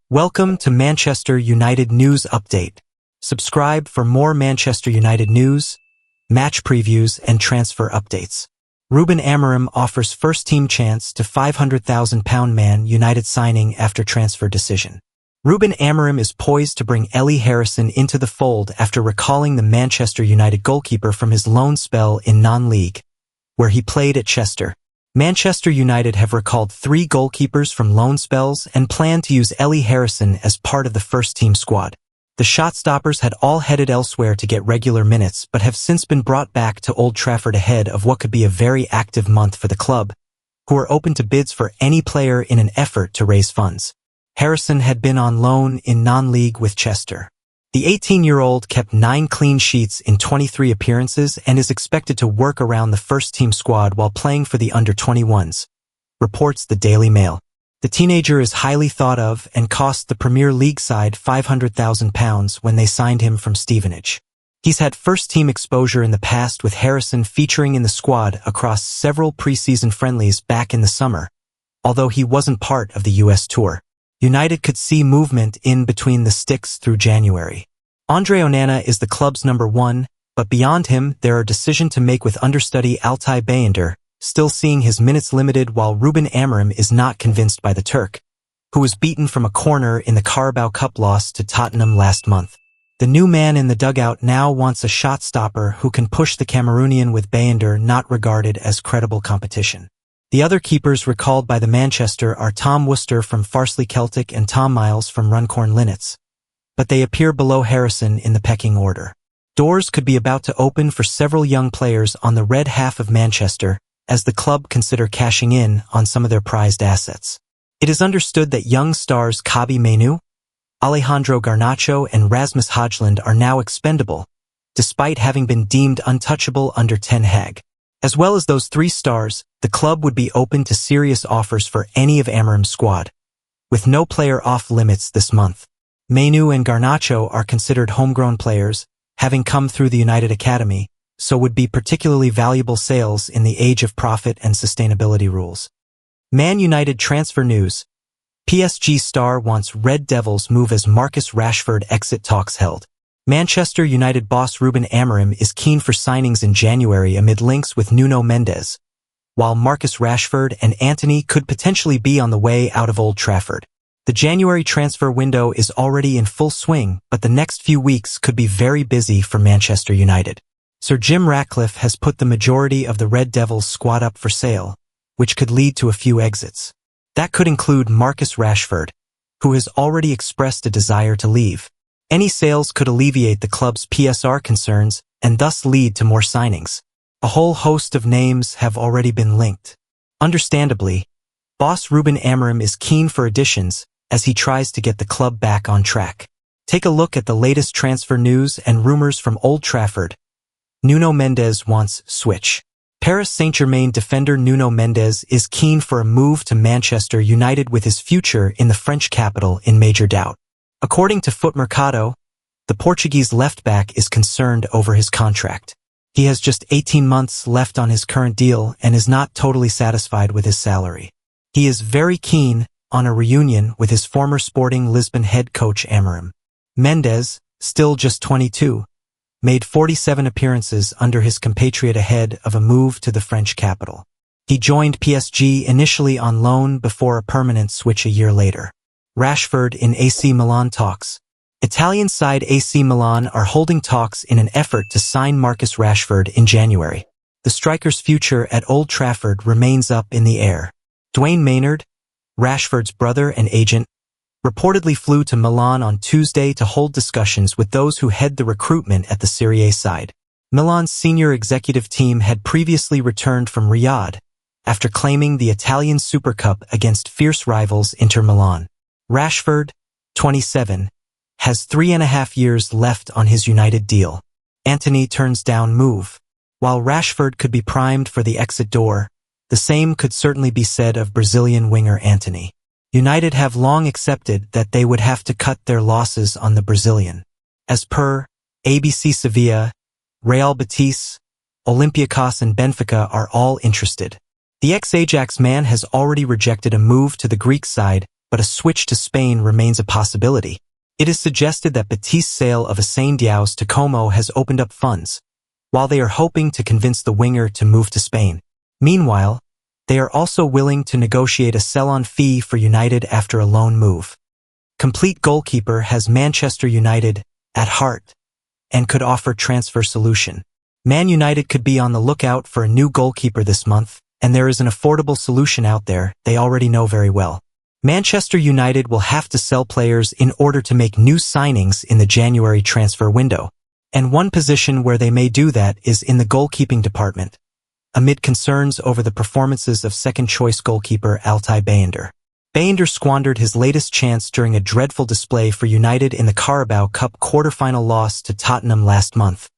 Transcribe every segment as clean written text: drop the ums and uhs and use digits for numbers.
Welcome to Manchester United News Update. Subscribe for more Manchester United news, match previews, and transfer updates. Ruben Amorim offers first-team chance to £500,000 Man United signing after transfer decision. Ruben Amorim is poised to bring Ellie Harrison into the fold after recalling the Manchester United goalkeeper from his loan spell in non-league, where he played at Chester. Manchester United have recalled 3 goalkeepers from loan spells and plan to use Ellie Harrison as part of the first-team squad. The shot-stoppers had all headed elsewhere to get regular minutes but have since been brought back to Old Trafford ahead of what could be a very active month for the club, who are open to bids for any player in an effort to raise funds. Harrison had been on loan in non-league with Chester. The 18-year-old kept 9 clean sheets in 23 appearances and is expected to work around the first-team squad while playing for the under-21s, reports the Daily Mail. The teenager is highly thought of and cost the Premier League side £500,000 when they signed him from Stevenage. He's had first-team exposure in the past, with Harrison featuring in the squad across several pre-season friendlies back in the summer, although he wasn't part of the US tour. United could see movement in between the sticks through January. Andre Onana is the club's number 1, but beyond him there are decisions to make with understudy Altay Bayındır, still seeing his minutes limited, while Ruben Amorim is not convinced by the Turk, who was beaten from a corner in the Carabao Cup loss to Tottenham last month. The new man in the dugout now wants a shot-stopper who can push the Cameroonian, with Bayındır not regarded as credible competition. The other keepers recalled by the Manchester are Tom Worcester from Farsley Celtic and Tom Miles from Runcorn Linnets, but they appear below Harrison in the pecking order. Doors could be about to open for several young players on the red half of Manchester as the club consider cashing in on some of their prized assets. It is understood that young stars Kobi Mainoo, Alejandro Garnacho, and Rasmus Højlund are now expendable, despite having been deemed untouchable under Ten Hag. As well as those 3 stars, the club would be open to serious offers for any of Amorim's squad, with no player off limits this month. Mainoo and Garnacho are considered homegrown players, having come through the United Academy, so would be particularly valuable sales in the age of profit and sustainability rules. Man United transfer news. PSG star wants Red Devils move as Marcus Rashford exit talks held. Manchester United boss Ruben Amorim is keen for signings in January amid links with Nuno Mendes, while Marcus Rashford and Antony could potentially be on the way out of Old Trafford. The January transfer window is already in full swing, but the next few weeks could be very busy for Manchester United. Sir Jim Ratcliffe has put the majority of the Red Devils squad up for sale, which could lead to a few exits. That could include Marcus Rashford, who has already expressed a desire to leave. Any sales could alleviate the club's PSR concerns and thus lead to more signings. A whole host of names have already been linked. Understandably, boss Ruben Amorim is keen for additions as he tries to get the club back on track. Take a look at the latest transfer news and rumors from Old Trafford. Nuno Mendes wants switch. Paris Saint-Germain defender Nuno Mendes is keen for a move to Manchester United, with his future in the French capital in major doubt. According to Foot Mercado, the Portuguese left-back is concerned over his contract. He has just 18 months left on his current deal and is not totally satisfied with his salary. He is very keen on a reunion with his former Sporting Lisbon head coach Amorim. Mendes, still just 22, made 47 appearances under his compatriot ahead of a move to the French capital. He joined PSG initially on loan before a permanent switch a year later. Rashford in AC Milan talks. Italian side AC Milan are holding talks in an effort to sign Marcus Rashford in January. The striker's future at Old Trafford remains up in the air. Dwayne Maynard, Rashford's brother and agent, reportedly flew to Milan on Tuesday to hold discussions with those who head the recruitment at the Serie A side. Milan's senior executive team had previously returned from Riyadh after claiming the Italian Super Cup against fierce rivals Inter Milan. Rashford, 27, has 3.5 years left on his United deal. Antony turns down move. While Rashford could be primed for the exit door, the same could certainly be said of Brazilian winger Antony. United have long accepted that they would have to cut their losses on the Brazilian. As per ABC, Sevilla, Real Betis, Olympiacos and Benfica are all interested. The ex-Ajax man has already rejected a move to the Greek side but a switch to Spain remains a possibility. It is suggested that Betis' sale of Asane Diaws to Como has opened up funds, while they are hoping to convince the winger to move to Spain. Meanwhile, they are also willing to negotiate a sell-on fee for United after a loan move. Complete Goalkeeper has Manchester United at heart and could offer transfer solution. Man United could be on the lookout for a new goalkeeper this month, and there is an affordable solution out there they already know very well. Manchester United will have to sell players in order to make new signings in the January transfer window, and one position where they may do that is in the goalkeeping department, amid concerns over the performances of second-choice goalkeeper Altay Bayındır. Bayındır squandered his latest chance during a dreadful display for United in the Carabao Cup quarter-final loss to Tottenham last month,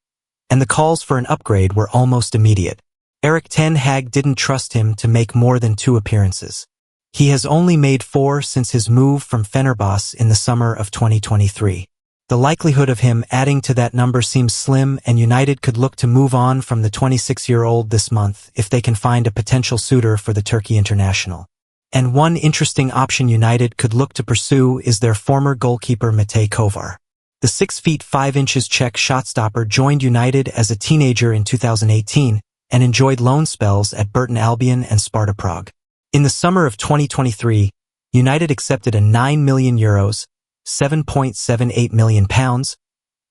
and the calls for an upgrade were almost immediate. Erik ten Hag didn't trust him to make more than 2 appearances. He has only made 4 since his move from Fenerbahce in the summer of 2023. The likelihood of him adding to that number seems slim, and United could look to move on from the 26-year-old this month if they can find a potential suitor for the Turkey international. And one interesting option United could look to pursue is their former goalkeeper Mate Kovar. The 6 feet 5 inches Czech shotstopper joined United as a teenager in 2018 and enjoyed loan spells at Burton Albion and Sparta Prague. In the summer of 2023, United accepted a €9 million, £7.78 million,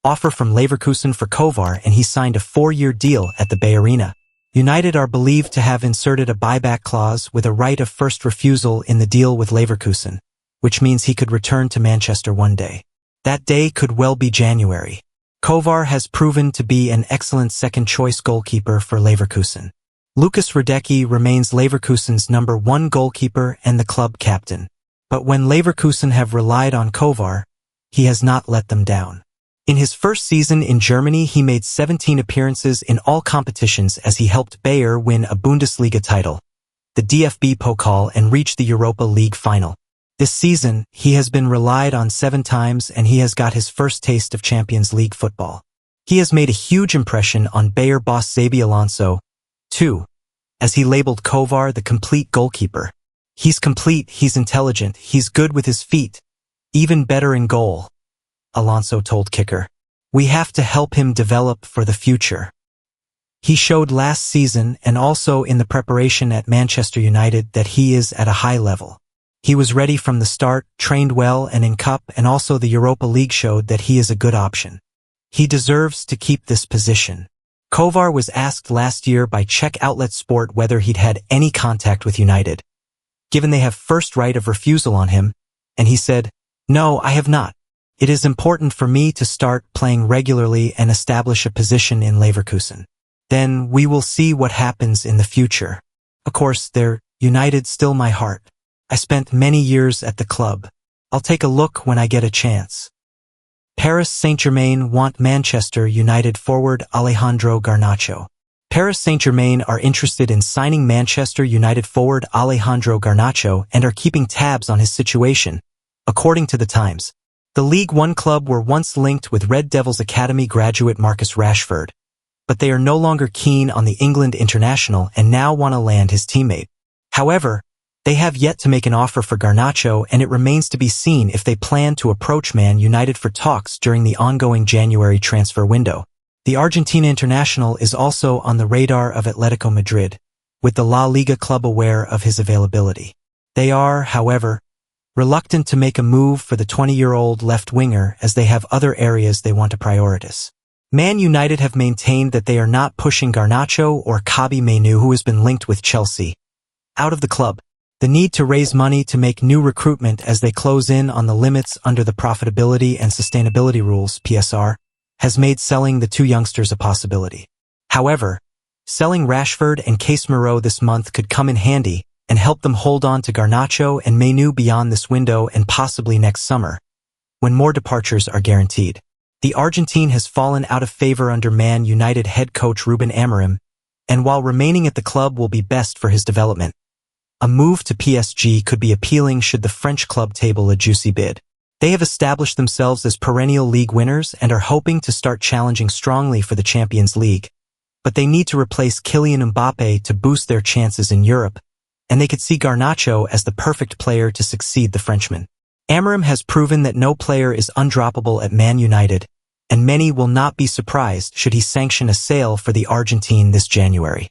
offer from Leverkusen for Kovar, and he signed a 4-year deal at the Bay Arena. United are believed to have inserted a buyback clause with a right of first refusal in the deal with Leverkusen, which means he could return to Manchester one day. That day could well be January. Kovar has proven to be an excellent second-choice goalkeeper for Leverkusen. Lukas Hradecky remains Leverkusen's number 1 goalkeeper and the club captain. But when Leverkusen have relied on Kovar, he has not let them down. In his first season in Germany, he made 17 appearances in all competitions as he helped Bayer win a Bundesliga title, the DFB Pokal, and reach the Europa League final. This season, he has been relied on 7 times, and he has got his first taste of Champions League football. He has made a huge impression on Bayer boss Xabi Alonso, too, as he labeled Kovar the complete goalkeeper. He's complete, he's intelligent, he's good with his feet, even better in goal, Alonso told Kicker. We have to help him develop for the future. He showed last season and also in the preparation at Manchester United that he is at a high level. He was ready from the start, trained well, and in Cup and also the Europa League showed that he is a good option. He deserves to keep this position. Kovar was asked last year by Czech outlet Sport whether he'd had any contact with United, given they have first right of refusal on him, and he said, "No, I have not. It is important for me to start playing regularly and establish a position in Leverkusen. Then we will see what happens in the future. Of course, they're United still my heart. I spent many years at the club. I'll take a look when I get a chance." Paris Saint-Germain want Manchester United forward Alejandro Garnacho. Paris Saint-Germain are interested in signing Manchester United forward Alejandro Garnacho and are keeping tabs on his situation, according to The Times. The League One club were once linked with Red Devils Academy graduate Marcus Rashford, but they are no longer keen on the England international and now want to land his teammate. However, they have yet to make an offer for Garnacho, and it remains to be seen if they plan to approach Man United for talks during the ongoing January transfer window. The Argentina international is also on the radar of Atletico Madrid, with the La Liga club aware of his availability. They are, however, reluctant to make a move for the 20-year-old left winger as they have other areas they want to prioritize. Man United have maintained that they are not pushing Garnacho or Kobbie Mainoo, who has been linked with Chelsea, out of the club. The need to raise money to make new recruitment as they close in on the limits under the Profitability and Sustainability Rules (PSR) has made selling the 2 youngsters a possibility. However, selling Rashford and Casemiro this month could come in handy and help them hold on to Garnacho and Mainoo beyond this window and possibly next summer, when more departures are guaranteed. The Argentine has fallen out of favor under Man United head coach Ruben Amorim, and while remaining at the club will be best for his development, a move to PSG could be appealing should the French club table a juicy bid. They have established themselves as perennial league winners and are hoping to start challenging strongly for the Champions League, but they need to replace Kylian Mbappé to boost their chances in Europe, and they could see Garnacho as the perfect player to succeed the Frenchman. Amorim has proven that no player is undroppable at Man Utd, and many will not be surprised should he sanction a sale for the Argentine this January.